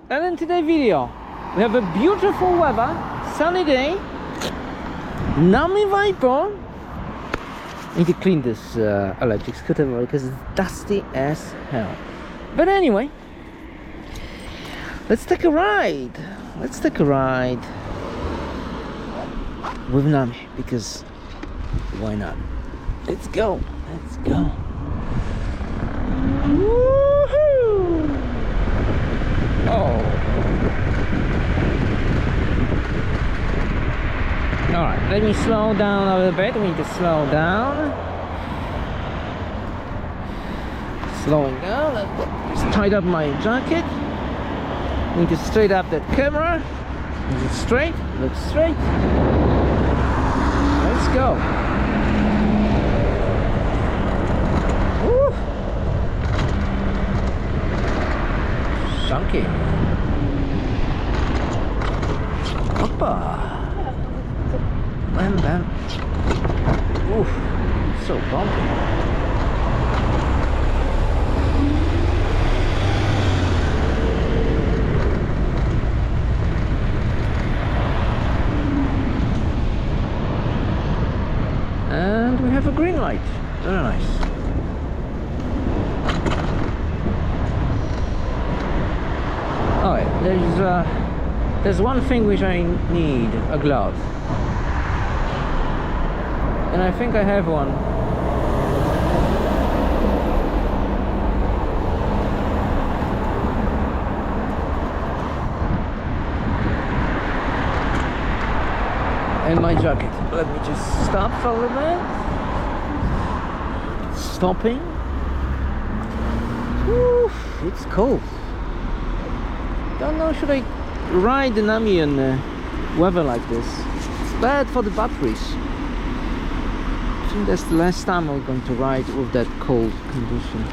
And in today's video, we have a beautiful weather, sunny day, Nami Viper. I need to clean this electric scooter because it's dusty as hell. But anyway, let's take a ride. Let's take a ride with Nami, because why not? Let's go. Let's go. Woohoo! Oh. Alright, let me slow down a little bit. We need to slow down. Slowing down. Just tied up my jacket. Need to straight up that camera. Is it straight? Looks straight. Let's go. Woo! Chunky. Hoppa. Bam bam. Oof, so bumpy. And we have a green light. Very nice. Alright, there's one thing which I need, a glove. And I think I have one. And my jacket. Let me just stop for a little bit. Stopping. Woo, it's cold. Don't know, should I ride the Nami in weather like this? It's bad for the batteries. I think that's the last time I'm going to ride with that cold condition.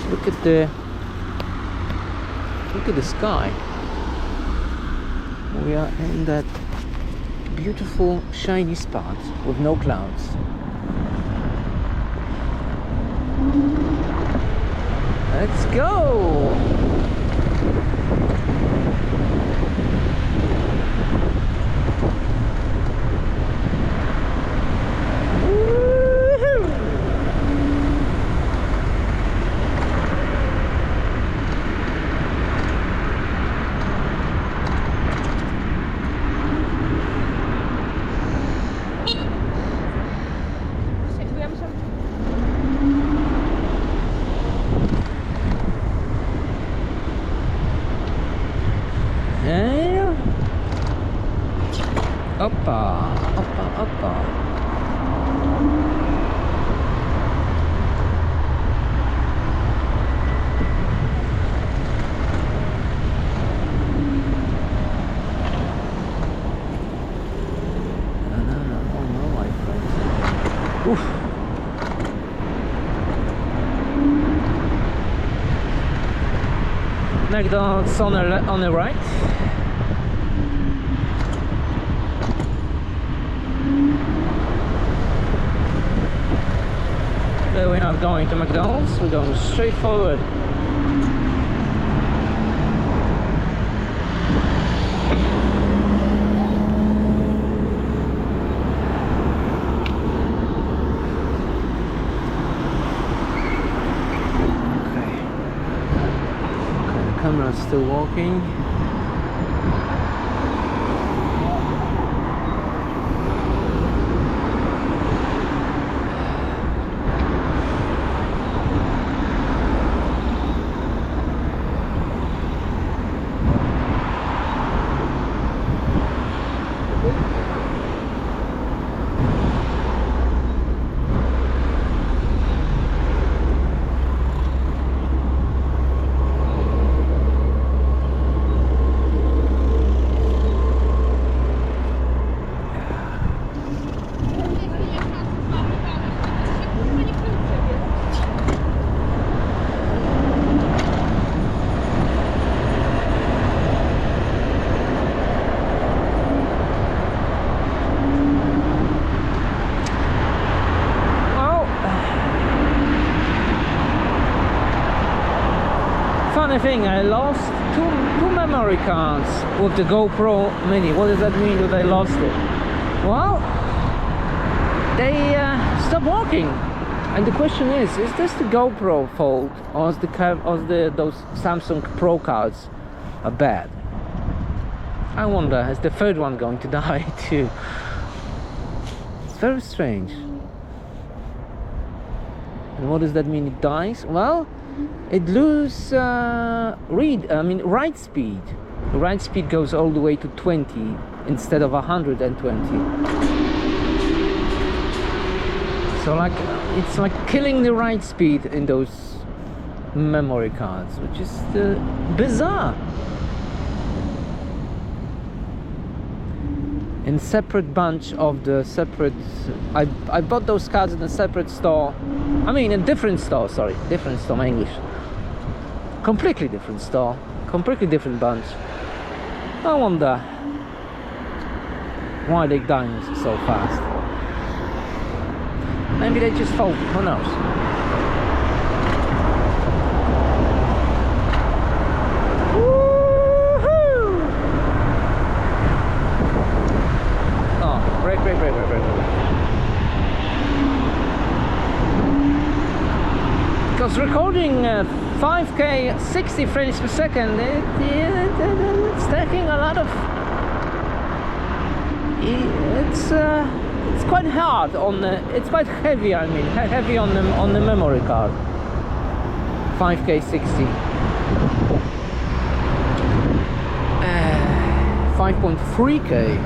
Look at the sky. We are in that beautiful shiny spot with no clouds. Let's go! Oppa, oppa, oppa. No, my friend. Oof. McDonald's on the right. We're not going to McDonald's, we're going straight forward. Okay, the camera's still walking. funny thing, I lost two memory cards with the GoPro Mini. What does that mean that I lost it? Well, they stopped working. And the question is this the GoPro fault, or is those Samsung Pro cards are bad? I wonder, is the third one going to die too? It's very strange. And what does that mean, it dies? Well, it loses write speed. The write speed goes all the way to 20 instead of 120. So like, it's like killing the write speed in those memory cards, which is bizarre. In separate bunch of the separate, I bought those cards in a separate store. I mean, a different store, sorry, different store, my English. Completely different store, completely different bunch. I wonder why they're dying so fast. Maybe they just faulty, who knows? Woohoo! Oh, break. Because recording 5K 60 frames per second, it's taking a lot of... It's quite hard on the... It's quite heavy, I mean, heavy on the memory card. 5K 60. 5.3K.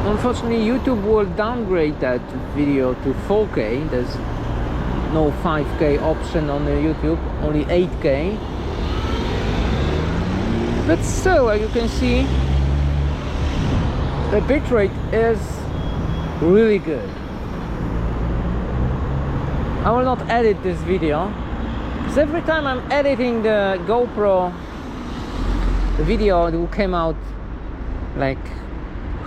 Unfortunately, YouTube will downgrade that video to 4K. There's no 5K option on the YouTube, only 8K. But still, like you can see, the bitrate is really good. I will not edit this video, because every time I'm editing the GoPro, the video will come out like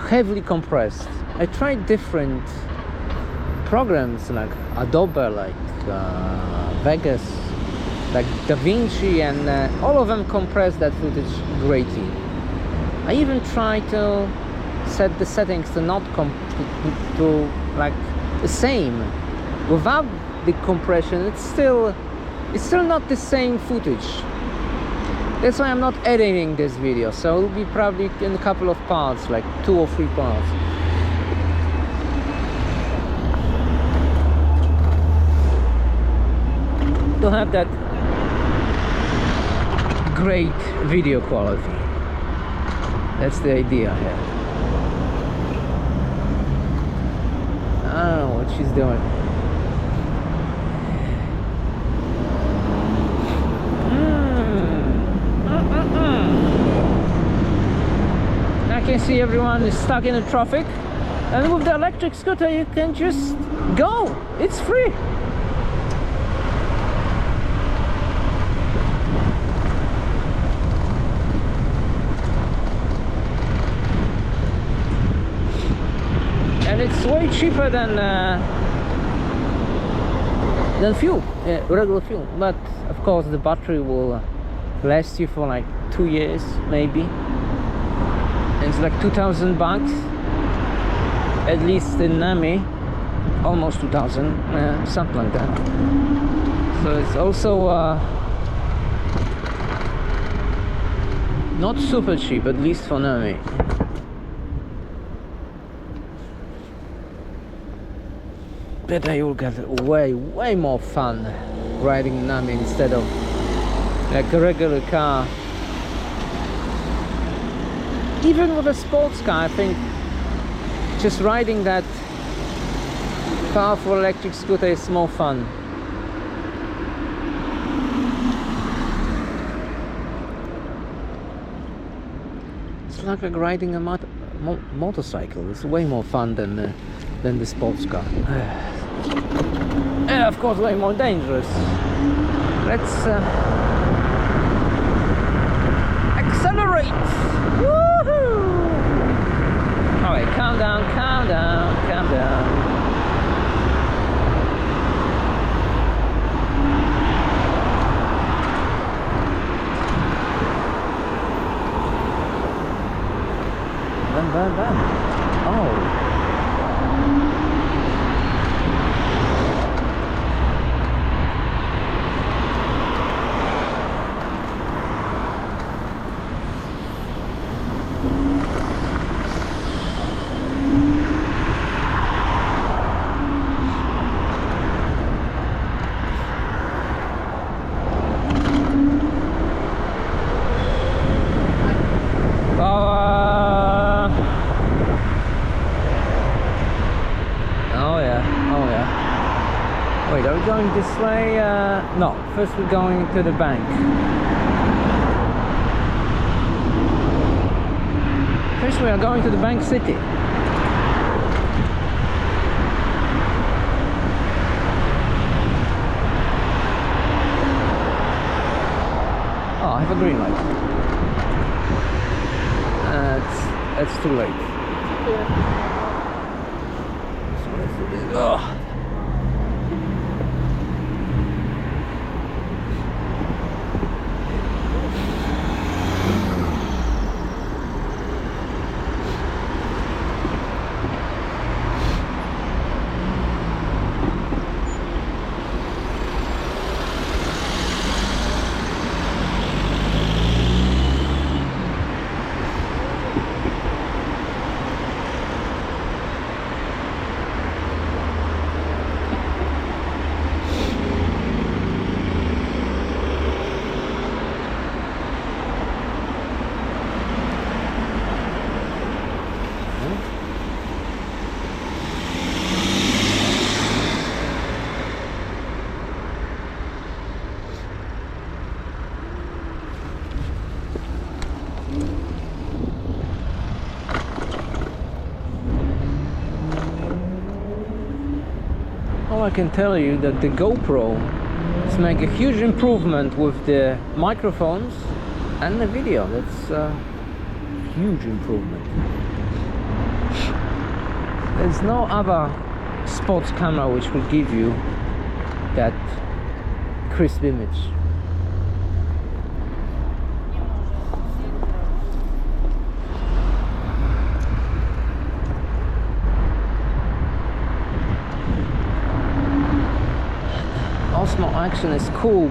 heavily compressed. I tried different programs like Adobe, like Vegas, like DaVinci, and all of them compress that footage greatly. I even tried to set the settings to not to like the same without the compression. It's still not the same footage. That's why I'm not editing this video, so it'll be probably in a couple of parts, like 2 or 3 parts. To have that great video quality. That's the idea here. I don't know what she's doing. I can see everyone is stuck in the traffic, and with the electric scooter you can just go. It's free. And it's way cheaper than fuel, regular fuel. But of course the battery will last you for like 2 years maybe. It's like 2,000 bucks, at least in Nami, almost 2,000, something like that. So it's also not super cheap, at least for Nami. But I will get way more fun riding Nami instead of like a regular car. Even with a sports car, I think just riding that powerful electric scooter is more fun. It's like riding a motorcycle. It's way more fun than the sports car. And of course way more dangerous. Let's accelerate! Woohoo! Alright, calm down. Wait, are we going this way? No, first we're going to the bank. First we are going to the bank city. Oh, I have a green light. It's too late. So let's do this. Ugh. All I can tell you that the GoPro has made a huge improvement with the microphones and the video. That's a huge improvement. There's no other sports camera which will give you that crisp image. Osmo Action is cool,